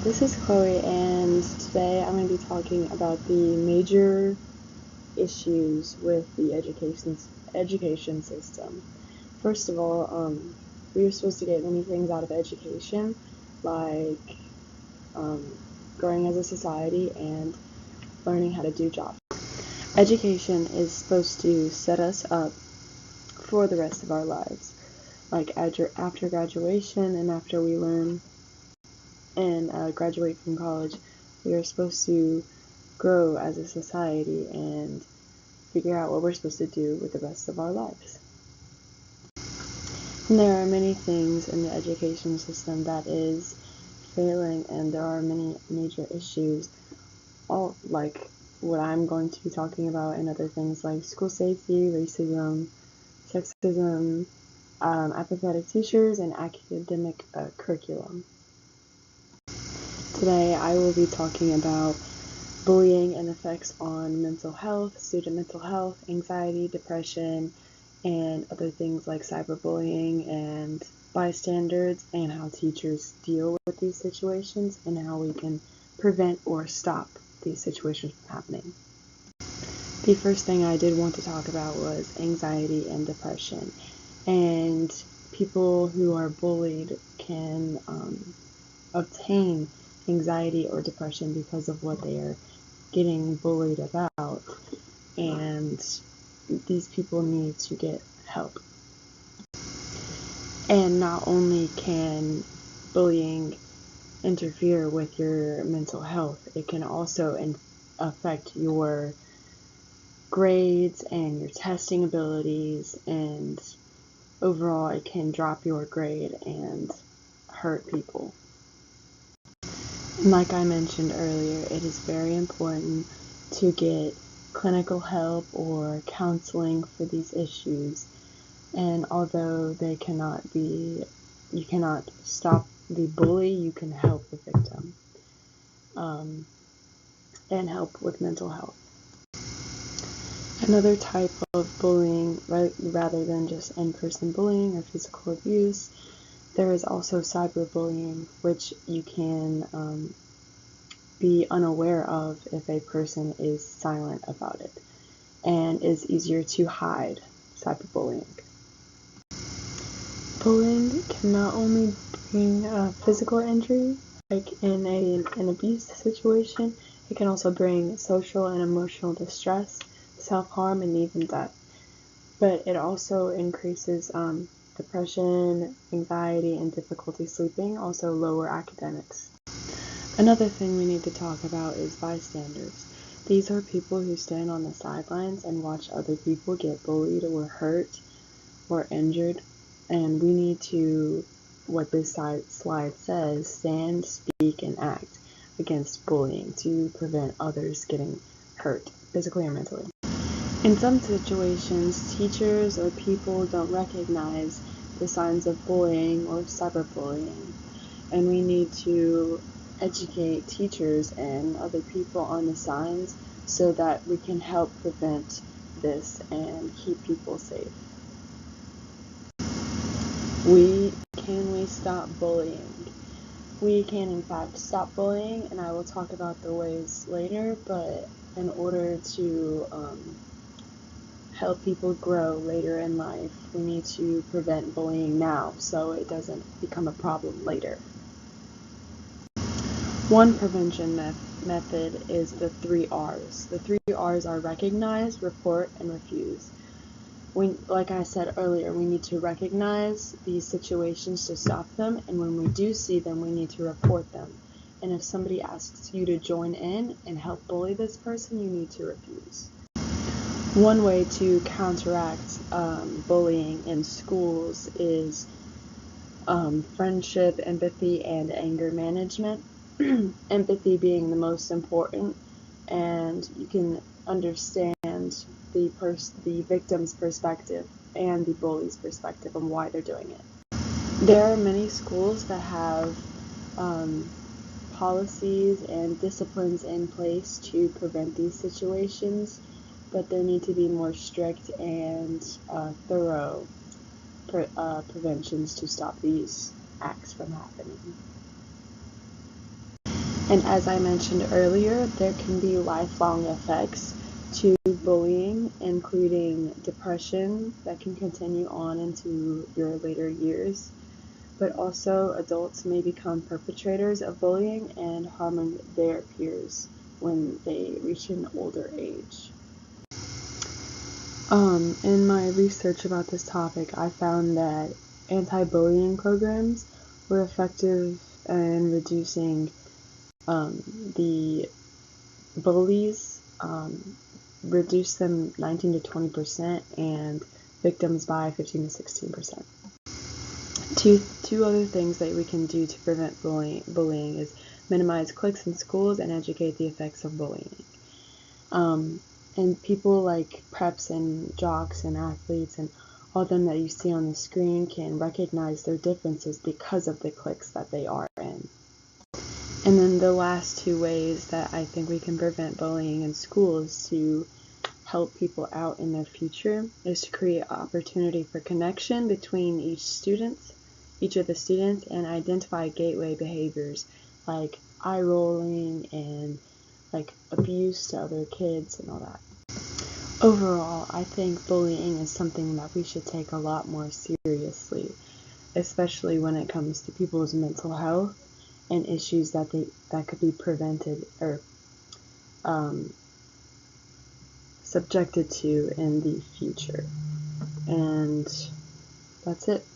This is Chloe, and today I'm going to be talking about the major issues with the education system. First of all, we are supposed to get many things out of education, like growing as a society and learning how to do jobs. Education is supposed to set us up for the rest of our lives, like after graduation and after we learn and graduate from college, we are supposed to grow as a society and figure out what we're supposed to do with the rest of our lives. And there are many things in the education system that is failing, and there are many major issues, all like what I'm going to be talking about, and other things like school safety, racism, sexism, apathetic teachers, and academic curriculum. Today I will be talking about bullying and effects on mental health, student mental health, anxiety, depression, and other things like cyberbullying and bystanders, and how teachers deal with these situations and how we can prevent or stop these situations from happening. The first thing I did want to talk about was anxiety and depression. And people who are bullied can obtain anxiety or depression because of what they are getting bullied about, and these people need to get help. And not only can bullying interfere with your mental health, it can also affect your grades and your testing abilities, and overall it can drop your grade and hurt people. And like I mentioned earlier, it is very important to get clinical help or counseling for these issues. And although you cannot stop the bully, you can help the victim and help with mental health. Another type of bullying, rather than just in-person bullying or physical abuse, there is also cyberbullying, which you can be unaware of if a person is silent about it, and is easier to hide cyberbullying. Bullying can not only bring physical injury, like in an abuse situation, it can also bring social and emotional distress, self-harm, and even death. But it also increases depression, anxiety, and difficulty sleeping, also lower academics. Another thing we need to talk about is bystanders. These are people who stand on the sidelines and watch other people get bullied or hurt or injured, and we need to, what this slide says, stand, speak, and act against bullying to prevent others getting hurt, physically or mentally. In some situations, teachers or people don't recognize the signs of bullying or cyberbullying, and we need to educate teachers and other people on the signs so that we can help prevent this and keep people safe. Can we stop bullying? We can in fact stop bullying, and I will talk about the ways later, but in order to help people grow later in life, we need to prevent bullying now so it doesn't become a problem later. One prevention method is the 3 R's. The 3 R's are recognize, report, and refuse. Like I said earlier, we need to recognize these situations to stop them, and when we do see them, we need to report them. And if somebody asks you to join in and help bully this person, you need to refuse. One way to counteract bullying in schools is friendship, empathy, and anger management. Empathy being the most important, and you can understand the victim's perspective and the bully's perspective on why they're doing it. There are many schools that have policies and disciplines in place to prevent these situations, but there need to be more strict and thorough preventions to stop these acts from happening. And as I mentioned earlier, there can be lifelong effects to bullying, including depression that can continue on into your later years. But also, adults may become perpetrators of bullying and harming their peers when they reach an older age. In my research about this topic, I found that anti-bullying programs were effective in reducing the bullies, reduced them 19 to 20%, and victims by 15 to 16%. Two other things that we can do to prevent bullying is minimize cliques in schools and educate the effects of bullying. And people like preps and jocks and athletes and all them that you see on the screen can recognize their differences because of the cliques that they are in. And then the last two ways that I think we can prevent bullying in schools to help people out in their future is to create opportunity for connection between each of the students, and identify gateway behaviors like eye rolling and like abuse to other kids and all that. Overall, I think bullying is something that we should take a lot more seriously, especially when it comes to people's mental health and issues that could be prevented or subjected to in the future. And that's it.